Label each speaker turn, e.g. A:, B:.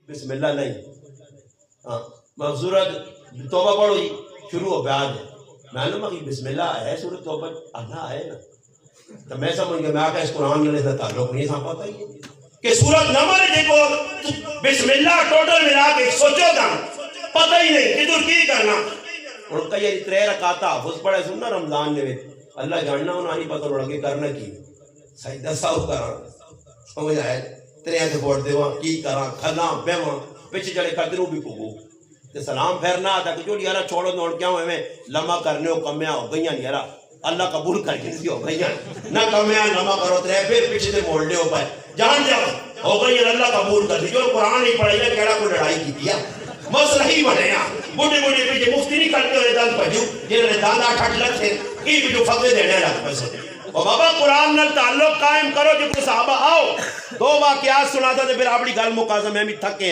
A: بسم اللہ نہیں. ہاں مغزورت توبہ پڑھو جی شروع ہو بیاد ہے. میں نے کہا بسم اللہ ہے سورۃ توبہ اللہ ہے نا. تو میں سمجھ گیا میں آ کے اس قرآن نے تعلق نہیں سا پتا ہی کہ سورت نمبر دیکھو بسم اللہ ٹوٹل ملا کے سوچو تھا پتہ ہی نہیں کدھر کی کرنا. اور کئی 3 رکعت حافظ پڑھے سننا رمضان نے اللہ جاننا انہاں نہیں پتہ لگے کرنا کی سجدہ ساو کراں سمجھ آئے 3 سے بوٹ دیواں کی کراں کھلاں بیواں پیچھے جڑے قدروں بھی پگو تے سلام پھیرنا آتا کہ جو یارا چھوڑو نوڑ کیا ہوئے میں لمحہ کرنے ہو کمیاں ہو گئیاں یارا اللہ قبول کر کے ہو گئیاں نہ کمیاں لمحہ کرو تے پھر پیچھے سے موڑنے ہو پائے جان جاؤ ہو گئیاں اللہ قبول کر دی. جو قرآن نہیں پڑھے گا کیڑا کو لڑائی کی دیا مسئلہ ہی بنے ہاں بڑے بڑے پیچھے مفتی نہیں کرتے ہوئے دل پجو جنہوں نے دادا ٹھٹ لگ تھے کی بھی جو فتوے دینے لگ پیسے. اور بابا قرآن نال تعلق قائم کرو جو صحابہ آؤ 2 واقعات سناتا تھے پھر اپنی گل مقاصد میں بھی تھکے